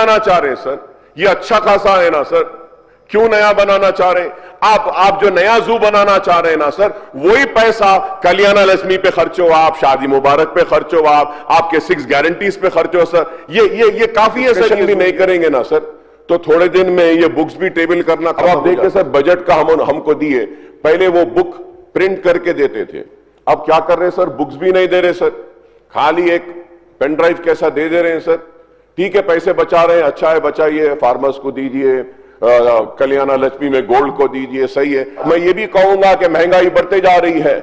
बनाना चाह रहे हैं सर, ये अच्छा खासा है ना सर, क्यों नया बनाना चाह रहे हैं आप जो नया जू बनाना चाह रहे हैं ना सर, वही पैसा कल्याण लक्ष्मी पे खर्च हो, आप शादी मुबारक पे खर्च हो, आपके 6 गारंटीज पे खर्च हो सर, ये काफी है सर। भी नहीं करेंगे ना सर तो थोड़े दिन में ये बुक्स भी टेबल करना। अब आप देखिए सर, बजट का हमको दिए, पहले वो बुक प्रिंट करके देते थे, अब क्या कर रहे हैं सर, बुक्स भी नहीं दे रहे सर, खाली एक पेन ड्राइव कैसा दे रहे हैं सर। ठीक है, पैसे बचा रहे हैं, अच्छा है, बचाइए, फार्मर्स को दीजिए, कल्याण लक्ष्मी में गोल्ड को दीजिए, सही है। मैं ये भी कहूंगा कि महंगाई बढ़ते जा रही है,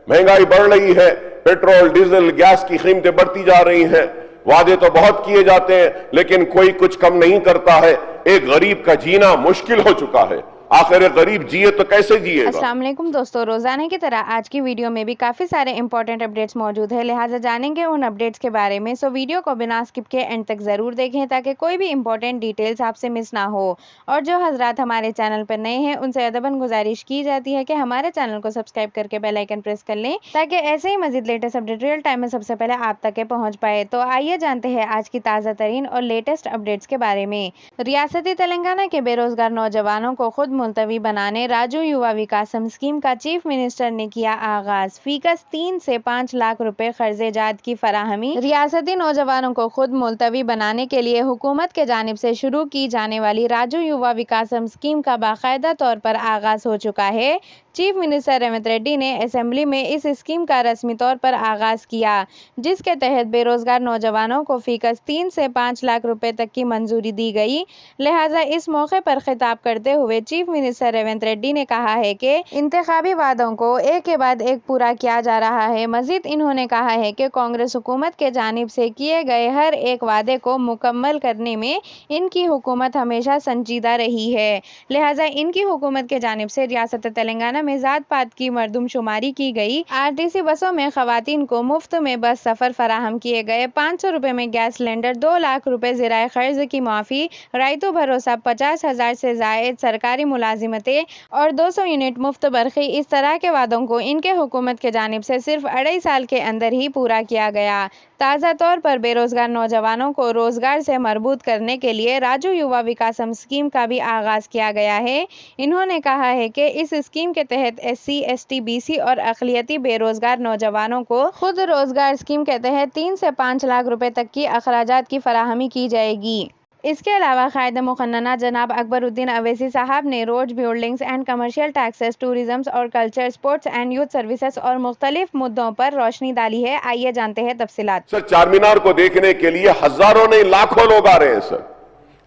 महंगाई बढ़ रही है, पेट्रोल डीजल गैस की कीमतें बढ़ती जा रही हैं, वादे तो बहुत किए जाते हैं लेकिन कोई कुछ कम नहीं करता है। एक गरीब का जीना मुश्किल हो चुका है, आखिर गरीब जिए तो कैसे जिएगा। अस्सलाम वालेकुम दोस्तों, रोजाना की तरह आज की वीडियो में भी काफी सारे इंपॉर्टेंट अपडेट्स मौजूद है, लिहाजा जानेंगे उन अपडेट्स के बारे में। सो वीडियो को बिना स्किप के एंड तक जरूर देखें ताकि कोई भी इंपॉर्टेंट डिटेल्स आपसे मिस ना हो। और जो हजरात हमारे चैनल पर नए हैं उनसे अदबन गुजारिश की जाती है कि हमारे चैनल को सब्सक्राइब करके बेल आइकन प्रेस कर लें ताकि ऐसे ही मजीद लेटेस्ट अपडेट रियल टाइम में सबसे पहले आप तक पहुँच पाए। तो आइए जानते हैं आज की ताज़ा तरीन और लेटेस्ट अपडेट्स के बारे में। रियासती तेलंगाना के बेरोजगार नौजवानों को खुद मुलतवी बनाने राजू युवा विकासम स्कीम का चीफ मिनिस्टर ने किया आगाज। फीकस 3 से 5 लाख रुपए कर्जे जात की फराहमी। रियासती नौजवानों को खुद मुलतवी बनाने के लिए हुकूमत के जानिब से शुरू की जाने वाली राजू युवा विकासम स्कीम का बाकायदा तौर पर आगाज हो चुका है। चीफ मिनिस्टर रेवंत रेड्डी ने असेंबली में इस स्कीम का रस्मी तौर पर आगाज किया, जिसके तहत बेरोजगार नौजवानों को फीकस 3 से 5 लाख रुपए तक की मंजूरी दी गई। लिहाजा इस मौके पर खिताब करते हुए चीफ मिनिस्टर रेवंत रेड्डी ने कहा है कि इंतखाबी वादों को एक के बाद एक पूरा किया जा रहा है। मजीद इन्होंने कहा है कि कांग्रेस हुकूमत के जानिब से किए गए हर एक वादे को मुकम्मल करने में इनकी हुकूमत हमेशा संजीदा रही है। लिहाजा इनकी हुकूमत के जानिब से रियासत तेलंगाना में जात पात की मरदमशुमारी की गई। आरटीसी बसों में खवातीन को मुफ्त में बस सफर फराहम किए गए। 500 रुपए में गैस सिलेंडर, 2 लाख रुपए ज़राए कर्ज की माफी, रायतु भरोसा, 50,000 से जायद सरकारी मुलाजिमतें और 200 यूनिट मुफ्त बरखी। इस तरह के वादों को इनके हुकूमत के जानिब से सिर्फ 2.5 साल के अंदर ही पूरा किया गया। ताज़ा तौर पर बेरोजगार नौजवानों को रोजगार से मरबूत करने के लिए राजू युवा विकासम स्कीम का भी आगाज किया गया है। इन्होंने कहा है कि इस स्कीम के तहत SC, ST, BC और अक़लियती बेरोजगार नौजवानों को खुद रोजगार स्कीम के तहत 3 से 5 लाख रुपए तक की अखराजात की फराहमी की जाएगी। इसके अलावा कायदे मुक़न्नना जनाब अकबरुद्दीन अवैसी साहब ने road, buildings and commercial taxes, tourism और culture, sports and youth services और मुख्तलिफ मुद्दों पर रोशनी डाली है। आइए जानते हैं तफसीलात। सर, चार मीनार को देखने के लिए हजारों नहीं लाखों लोग आ रहे हैं sir,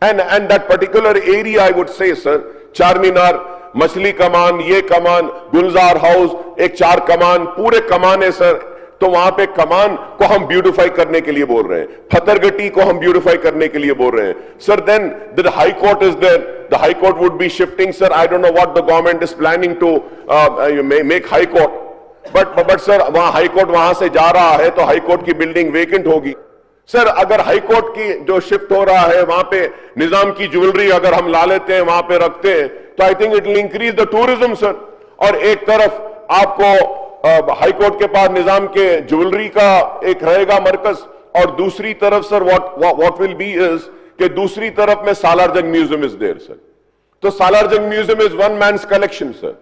and that particular area I would say sir, चार मीनार, मछली कमान, ये कमान, गुलजार हाउस, एक 4 कमान, पूरे कमान है सर। तो वहां पे कमान को हम ब्यूटिफाई करने के लिए बोल रहे हैं, फतरगटी को हम ब्यूटिफाई करने के लिए बोल रहे हैं sir. Then the high court is there, the high court would be shifting sir. I don't know what the government is planning to make high court, but sir वहां हाई कोर्ट वहां से जा रहा है तो हाई कोर्ट की building vacant होगी sir. अगर हाई कोर्ट की जो शिफ्ट हो रहा है वहां पे निजाम की ज्वेलरी अगर हम ला लेते हैं, वहां पे रखते हैं, तो I think it will increase the tourism sir. और एक तरफ आपको हाई कोर्ट के पास निजाम के ज्वेलरी का एक रहेगा मरकज, और दूसरी तरफ sir what will be is कि दूसरी तरफ में Salarjung museum is there sir. तो Salarjung museum is one man's collection sir.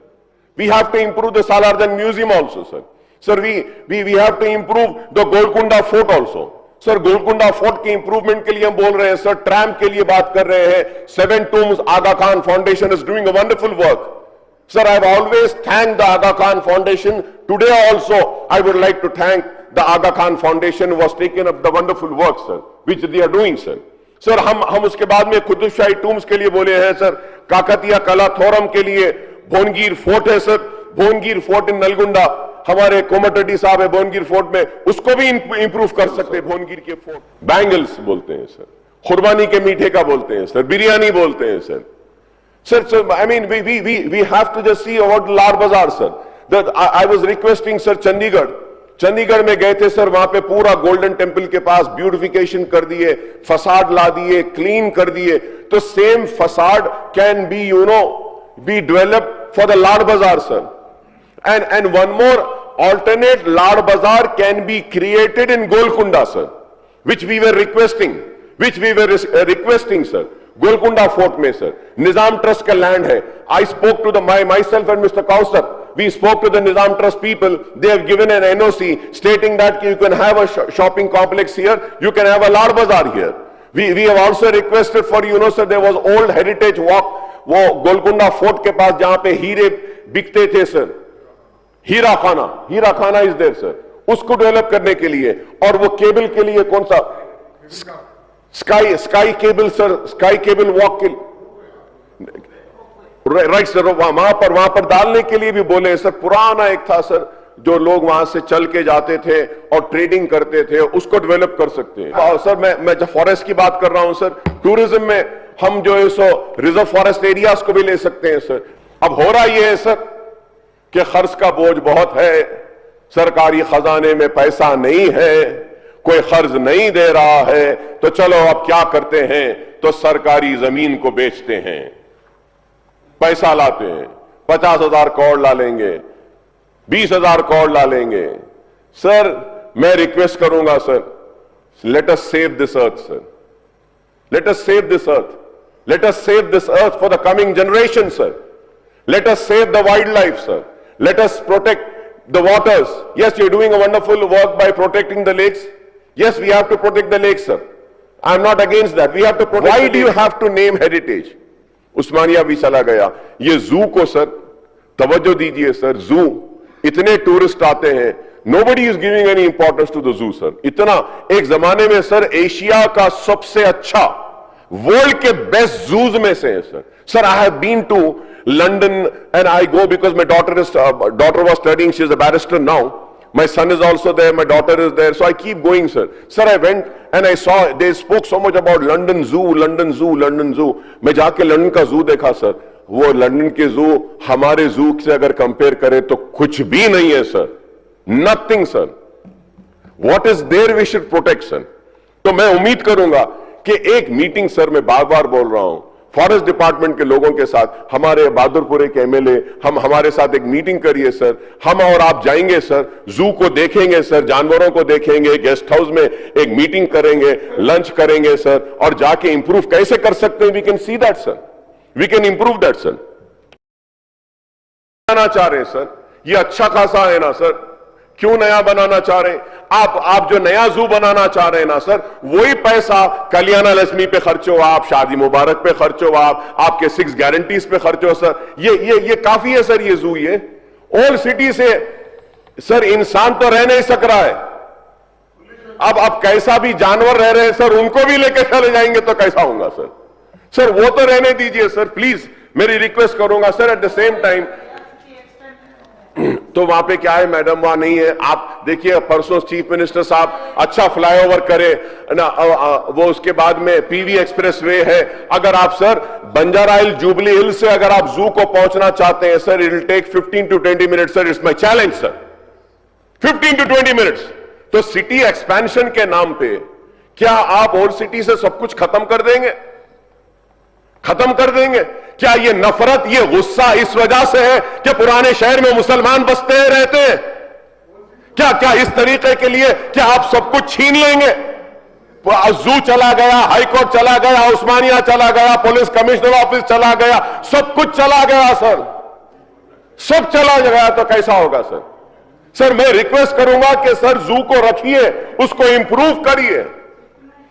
We have to improve the Salarjung museum also sir. Sir we have to improve the Golconda fort also sir. Golconda fort की improvement के लिए हम बोल रहे हैं सर, ट्रैम्प के लिए बात कर रहे हैं। 7 tombs Aga Khan foundation is doing a wonderful work sir. I have always thanked the Aga Khan Foundation. Today also I would like to thank the Aga Khan Foundation who has taken up the wonderful work sir which they are doing sir. Sir हम उसके बाद में कुतुब शाही tombs के लिए बोले हैं sir, Kakatiya कलाथोरम के लिए भोनगिर फोर्ट है सर। भोनगिर फोर्ट इन नलगुंडा, हमारे कोमटरेड्डी साहब है भोनगिर फोर्ट में, उसको भी इंप्रूव कर सकते हैं भोनगिर के फोर्ट। बैंगल्स बोलते हैं सर, खुरबानी के मीठे का बोलते हैं सर, बिरयानी बोलते हैं sir. Sir, I mean, we have to just see about Lal Bazaar, sir. That I was requesting, sir, Chandigarh में गए थे सर, वहां पे पूरा गोल्डन टेम्पल के पास ब्यूटिफिकेशन कर दिए, फसाड ला दिए, क्लीन कर दिए। तो same facade can be be developed for the Lal Bazaar sir. And one more alternate Lal Bazaar can be created in Golconda sir, which we were requesting which we were requesting, sir. Golconda Fort में sir, Nizam Trust का land है. I spoke to myself and Mr. Kausar. We spoke to the Nizam Trust people. They have given an NOC stating that you can have a shopping complex here, you can have a Lal Bazaar here. We have also requested for, sir, there was old heritage walk, वो Golconda fort के पास जहां पे हीरे बिकते थे sir, हीरा खाना is there sir, उसको develop करने के लिए, और वो केबल के लिए कौन सा sky cable sir, sky cable walk के राइट सर, वहां पर डालने के लिए भी बोले सर. पुराना एक था सर, जो लोग वहां से चल के जाते थे और ट्रेडिंग करते थे, उसको डेवलप कर सकते हैं. और सर मैं जब फॉरेस्ट की बात कर रहा हूं सर, टूरिज्म में हम जो है सो रिजर्व फॉरेस्ट एरियाज को भी ले सकते हैं सर. अब हो रहा यह है सर कि खर्च का बोझ बहुत है, सरकारी खजाने में पैसा नहीं है, कोई खर्च नहीं दे रहा है, तो चलो अब क्या करते हैं, तो सरकारी जमीन को बेचते हैं, पैसा लाते हैं, 50,000 करोड़ ला लेंगे, 20,000 करोड़ ला लेंगे. सर मैं रिक्वेस्ट करूंगा sir, let us save this earth sir, let us save this earth, let us save this earth for the coming generation sir, let us save the wildlife sir, let us protect the waters. Yes, you're doing a wonderful work by protecting the lakes. Yes, we have to protect the lakes sir, I'm not against that, we have to protect. Why do you have to name heritage? उस्मानिया भी चला गया, ये जू को sir तवज्जो दीजिए sir. जू इतने टूरिस्ट आते हैं, nobody is giving any importance to the zoo sir. इतना एक जमाने में सर एशिया का सबसे अच्छा, वर्ल्ड के बेस्ट जूज में से है sir. Sir I have been to London and I go because my daughter was studying, she is a barrister now, my son is also there, my daughter is there, so I keep going sir. Sir I went and I saw they spoke so much about London Zoo. मैं जाके London का जू देखा sir, वो London के जू हमारे जू से अगर कंपेयर करें तो कुछ भी नहीं है sir. Nothing sir. What is there we should protect sir. तो मैं उम्मीद करूंगा कि एक मीटिंग सर, मैं बार बार बोल रहा हूं, फॉरेस्ट डिपार्टमेंट के लोगों के साथ, हमारे बहादुरपुर के एमएलए, हमारे साथ एक मीटिंग करिए सर. हम और आप जाएंगे सर, जू को देखेंगे सर, जानवरों को देखेंगे, गेस्ट हाउस में एक मीटिंग करेंगे, लंच करेंगे सर, और जाके इंप्रूव कैसे कर सकते हैं, we can see that sir, we can improve that sir. बनाना चाह रहे हैं सर, ये अच्छा खासा है ना सर, क्यों नया बनाना चाह रहे हैं आप जो नया जू बनाना चाह रहे हैं ना सर, वही पैसा कल्याण लक्ष्मी पे खर्च हो, आप शादी मुबारक पे खर्च हो, आपके 6 गारंटीज पे खर्च हो सर. ये काफी है सर. ये जू, ये ओल्ड सिटी से सर इंसान तो रह नहीं सक रहा है. अब कैसा भी जानवर रह रहे हैं सर, उनको भी लेके चले जाएंगे तो कैसा होगा सर. सर वो तो रहने दीजिए सर, प्लीज मेरी रिक्वेस्ट करूंगा sir. At the same time तो वहां पे क्या है मैडम, वहां नहीं है. आप देखिए परसों चीफ मिनिस्टर साहब अच्छा फ्लाईओवर करे ना, वो उसके बाद में पीवी एक्सप्रेस वे है. अगर आप sir Banjara hill, Jubilee hill से अगर आप जू को पहुंचना चाहते हैं sir, it will take 15 to 20 minutes sir. It's my challenge sir, 15 to 20 minutes. तो सिटी एक्सपेंशन के नाम पे क्या आप ओल्ड सिटी से सब कुछ खत्म कर देंगे? क्या ये नफरत, ये गुस्सा इस वजह से है कि पुराने शहर में मुसलमान बसते रहते हैं? क्या इस तरीके के लिए क्या आप सब कुछ छीन लेंगे? जू चला गया, हाईकोर्ट चला गया, उस्मानिया चला गया, पुलिस कमिश्नर ऑफिस चला गया, सब कुछ चला गया सर, सब चला गया तो कैसा होगा सर? सर मैं रिक्वेस्ट करूंगा कि सर जू को रखिए, उसको इंप्रूव करिए.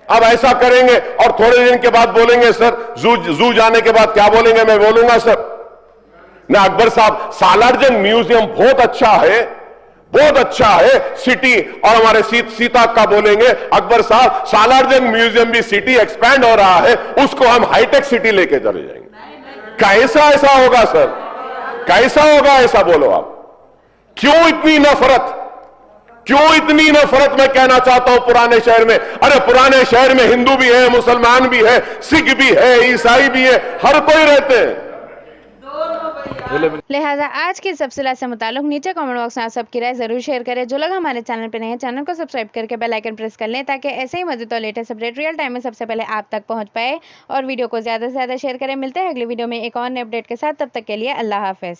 अब ऐसा करेंगे और थोड़े दिन के बाद बोलेंगे सर जू जाने के बाद क्या बोलेंगे? मैं बोलूंगा सर ना अकबर साहब, सालारजंग म्यूजियम बहुत अच्छा है सिटी, और हमारे सीता का बोलेंगे अकबर साहब सालारजंग म्यूजियम भी सिटी एक्सपैंड हो रहा है, उसको हम हाईटेक सिटी लेके चले जाएंगे. कैसा ऐसा होगा सर? कैसा होगा ऐसा बोलो आप? क्यों इतनी नफरत मैं कहना चाहता हूं पुराने शहर में. अरे पुराने शहर में हिंदू भी है, मुसलमान भी है, सिख भी है, ईसाई भी है, हर कोई रहते हैं. लिहाजा आज की तफसीलात से मुताल्लिक नीचे कमेंट बॉक्स में आप सबकी राय जरूर शेयर करें. जो लोग हमारे चैनल पर नए हैं, चैनल को सब्सक्राइब करके बेल आइकन प्रेस कर लें ताकि ऐसे ही मज़ीद और लेटेस्ट अपडेट रियल टाइम में सबसे पहले आप तक पहुंच पाए. और वीडियो को ज़्यादा से ज़्यादा शेयर करें. मिलते हैं अगली वीडियो में एक और नए अपडेट के साथ. तब तक के लिए अल्लाह हाफिज़.